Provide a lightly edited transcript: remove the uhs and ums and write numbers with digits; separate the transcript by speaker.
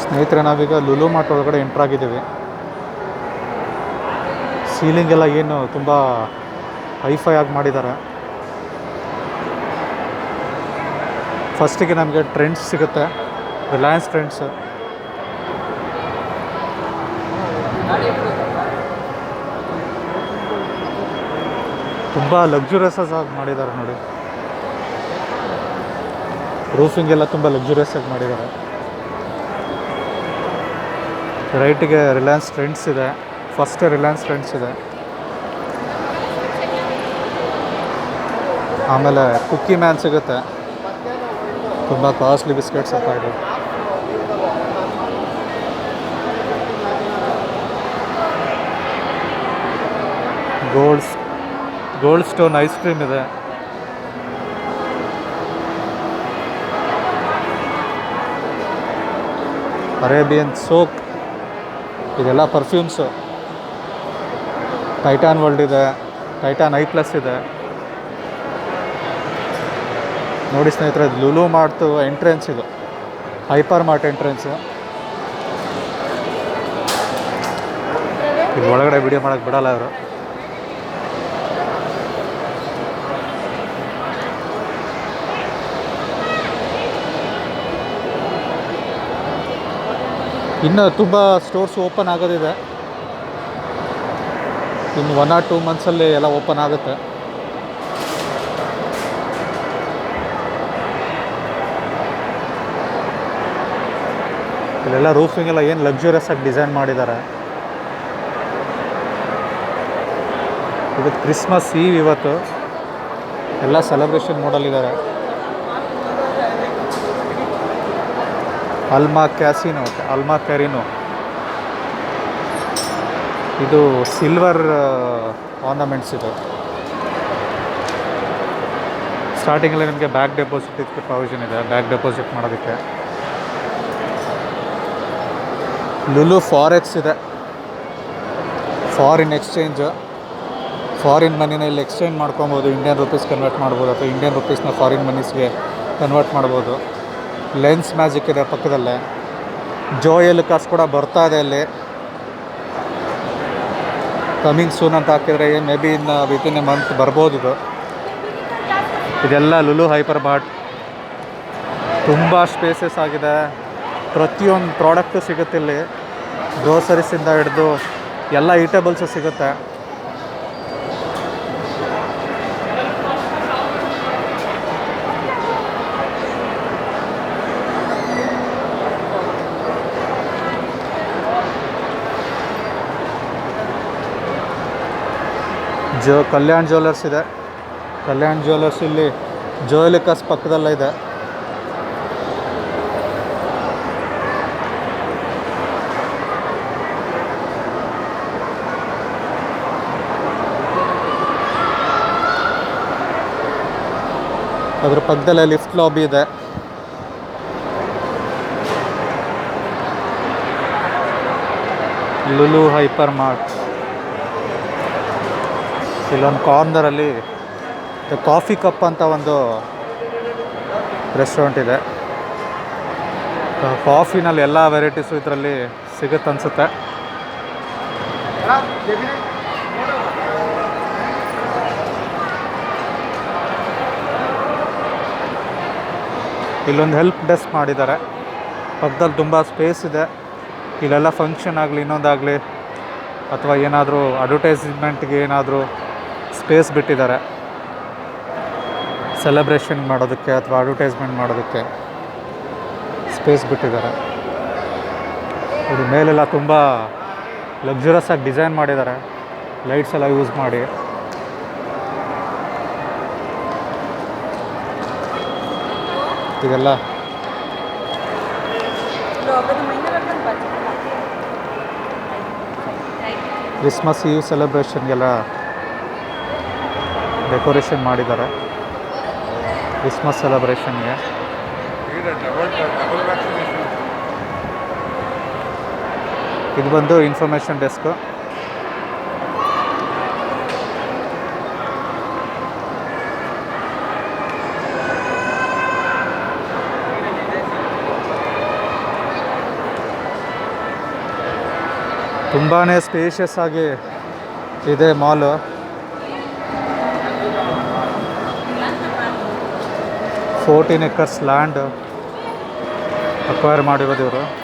Speaker 1: ಸ್ನೇಹಿತರೆ, ನಾವೀಗ ಲುಲು ಮಾರ್ಟ್ ಒಳಗಡೆ ಎಂಟ್ರ್ ಆಗಿದ್ದೀವಿ. ಸೀಲಿಂಗ್ ಎಲ್ಲ ಏನು ತುಂಬ ಹೈಫೈ ಆಗಿ ಮಾಡಿದ್ದಾರೆ. ಫಸ್ಟಿಗೆ ನಮಗೆ ಟ್ರೆಂಡ್ಸ್ ಸಿಗುತ್ತೆ, ರಿಲಯನ್ಸ್ ಟ್ರೆಂಡ್ಸ್. ತುಂಬ ಲಕ್ಸುರಿಯಸ್ ಆಗಿ ಮಾಡಿದ್ದಾರೆ ನೋಡಿ. ರೂಫಿಂಗ್ ಎಲ್ಲ ತುಂಬ ಲಕ್ಸುರಿಯಸ್ ಆಗಿ ಮಾಡಿದ್ದಾರೆ. ರೈಟಿಗೆ ರಿಲಯನ್ಸ್ ಟ್ರೆಂಡ್ಸ್ ಇದೆ, ಫಸ್ಟ್ ರಿಲಯನ್ಸ್ ಟ್ರೆಂಡ್ಸ್ ಇದೆ. ಆಮೇಲೆ ಕುಕ್ಕಿ ಮ್ಯಾನ್ ಸಿಗುತ್ತೆ, ತುಂಬ ಕಾಸ್ಟ್ಲಿ ಬಿಸ್ಕೆಟ್ಸ್ ಅಂತ ಇದೆ. ಗೋಲ್ಡ್ ಸ್ಟೋನ್ ಐಸ್ ಕ್ರೀಮ್ ಇದೆ. ಅರೇಬಿಯನ್ ಸೋಪ್, ಇದೆಲ್ಲ ಪರ್ಫ್ಯೂಮ್ಸು. ಟೈಟಾನ್ ವರ್ಲ್ಡ್ ಇದೆ, ಟೈಟಾನ್ ಐ ಪ್ಲಸ್ ಇದೆ. ನೋಡಿ ಸ್ನೇಹಿತರೆ, ಲುಲು ಮಾರ್ಟ್ ಎಂಟ್ರೆನ್ಸ್ ಇದು, ಹೈಪರ್ ಮಾರ್ಟ್ ಎಂಟ್ರೆನ್ಸು. ಇಲ್ಲಿ ಒಳಗಡೆ ವಿಡಿಯೋ ಮಾಡೋಕ್ಕೆ ಬಿಡಲ್ಲ ಅವರು. ಇನ್ನು ತುಂಬ ಸ್ಟೋರ್ಸ್ ಓಪನ್ ಆಗೋದಿದೆ. ಇನ್ನು 1 or 2 ಮಂತ್ಸಲ್ಲಿ ಎಲ್ಲ ಓಪನ್ ಆಗುತ್ತೆ. ಇಲ್ಲೆಲ್ಲ ರೂಫಿಂಗ್ ಎಲ್ಲ ಏನು ಲಕ್ಸುರಿಯಸ್ ಆಗಿ ಡಿಸೈನ್ ಮಾಡಿದ್ದಾರೆ. ಇವತ್ತು ಕ್ರಿಸ್ಮಸ್ ಈವ್, ಇವತ್ತು ಎಲ್ಲ ಸೆಲೆಬ್ರೇಷನ್ ಮಾಡಲಿದ್ದಾರೆ. ಅಲ್ಮಾ ಕ್ಯಾರಿನೋ, ಇದು ಸಿಲ್ವರ್ ಆರ್ನಮೆಂಟ್ಸ್. ಇದು ಸ್ಟಾರ್ಟಿಂಗಲ್ಲಿ ನಿಮಗೆ ಬ್ಯಾಕ್ ಡೆಪಾಸಿಟ್ ಇದಕ್ಕೆ ಪ್ರಾವಿಷನ್ ಇದೆ, ಬ್ಯಾಕ್ ಡೆಪಾಸಿಟ್ ಮಾಡೋದಕ್ಕೆ. ಲುಲು ಫಾರೆಕ್ಸ್ ಇದೆ, ಫಾರಿನ್ ಎಕ್ಸ್ಚೇಂಜ್. ಫಾರಿನ್ ಮನಿನ ಇಲ್ಲಿ ಎಕ್ಸ್ಚೇಂಜ್ ಮಾಡ್ಕೊಬೋದು, ಇಂಡಿಯನ್ ರುಪೀಸ್ ಕನ್ವರ್ಟ್ ಮಾಡ್ಬೋದು, ಅಥವಾ ಇಂಡಿಯನ್ ರುಪೀಸ್ನ ಫಾರಿನ್ ಮನೀಸ್ಗೆ ಕನ್ವರ್ಟ್ ಮಾಡ್ಬೋದು. ಲೆನ್ಸ್ ಮ್ಯಾಜಿಕ್ ಇದೆ ಪಕ್ಕದಲ್ಲೇ. ಜೋಯ್ ಲುಕಾಸ್ ಕೂಡ ಬರ್ತಾ ಇದೆ ಅಲ್ಲಿ, ಕಮಿಂಗ್ ಸೂನ್ ಅಂತ ಹಾಕಿದರೆ ಮೇ ಬಿ ಇನ್ನು ವಿತಿನ್ ಎ ಮಂತ್ ಬರ್ಬೋದು ಇದು. ಇದೆಲ್ಲ ಲುಲು ಹೈಪರ್ ಮಾರ್ಟ್, ತುಂಬ ಸ್ಪೇಸಸ್ ಆಗಿದೆ. ಪ್ರತಿಯೊಂದು ಪ್ರಾಡಕ್ಟು ಸಿಗುತ್ತೆ ಇಲ್ಲಿ, ಗ್ರೋಸರೀಸಿಂದ ಹಿಡಿದು ಎಲ್ಲ ಈಟೇಬಲ್ಸು ಸಿಗುತ್ತೆ. ಕಲ್ಯಾಣ್ ಜ್ಯುವೆಲ್ಲರ್ಸ್ ಇದೆ. ಕಲ್ಯಾಣ್ ಜ್ಯುವೆಲ್ಲರ್ಸ್ ಇಲ್ಲಿ ಜೋಯ್ ಲುಕಾಸ್ ಪಕ್ಕದಲ್ಲೇ ಇದೆ. ಅದ್ರ ಪಕ್ಕದಲ್ಲೇ ಲಿಫ್ಟ್ ಲಾಬಿ ಇದೆ. Lulu hyper mart. ಇಲ್ಲೊಂದು ಕಾರ್ನರಲ್ಲಿ ಕಾಫಿ ಕಪ್ ಅಂತ ಒಂದು ರೆಸ್ಟೋರೆಂಟ್ ಇದೆ. ಕಾಫಿನಲ್ಲಿ ಎಲ್ಲ ವೆರೈಟೀಸು ಇದರಲ್ಲಿ ಸಿಗುತ್ತೆ ಅನಿಸುತ್ತೆ. ಇಲ್ಲೊಂದು ಹೆಲ್ಪ್ ಡೆಸ್ಕ್ ಮಾಡಿದ್ದಾರೆ, ಪಕ್ಕದಲ್ಲಿ ತುಂಬ ಸ್ಪೇಸ್ ಇದೆ. ಇಲ್ಲೆಲ್ಲ ಫಂಕ್ಷನ್ ಆಗಲಿ ಇನ್ನೊಂದಾಗಲಿ ಅಥವಾ ಏನಾದರೂ ಅಡ್ವರ್ಟೈಸ್ಮೆಂಟ್ಗೆ ಏನಾದರೂ ಸ್ಪೇಸ್ ಬಿಟ್ಟಿದ್ದಾರೆ, ಸೆಲೆಬ್ರೇಷನ್ ಮಾಡೋದಕ್ಕೆ ಅಥವಾ ಅಡ್ವರ್ಟೈಸ್ಮೆಂಟ್ ಮಾಡೋದಕ್ಕೆ ಸ್ಪೇಸ್ ಬಿಟ್ಟಿದ್ದಾರೆ. ಇದು ಮೇಲೆಲ್ಲ ತುಂಬ ಲಕ್ಸುರಿಯಸ್ ಆಗಿ ಡಿಸೈನ್ ಮಾಡಿದ್ದಾರೆ, ಲೈಟ್ಸ್ ಎಲ್ಲ ಯೂಸ್ ಮಾಡಿ. ಇದೆಲ್ಲ ಕ್ರಿಸ್ಮಸ್ ಈವ್ ಸೆಲೆಬ್ರೇಷನ್ಗೆಲ್ಲ ಡೆಕೋರೇಷನ್ ಮಾಡಿದ್ದಾರೆ. ಕ್ರಿಸ್ಮಸ್ ಸೆಲೆಬ್ರೇಷನ್ಗೆ ಇದು ಬಂದು ಇನ್ಫಾರ್ಮೇಷನ್ ಡೆಸ್ಕು. ತುಂಬಾ ಸ್ಪೇಷಿಯಸ್ ಆಗಿ ಇದೆ ಮಾಲು. $14 acres ಲ್ಯಾಂಡ್ ಅಕ್ವೈರ್ ಮಾಡಿರೋದು ಇವರು.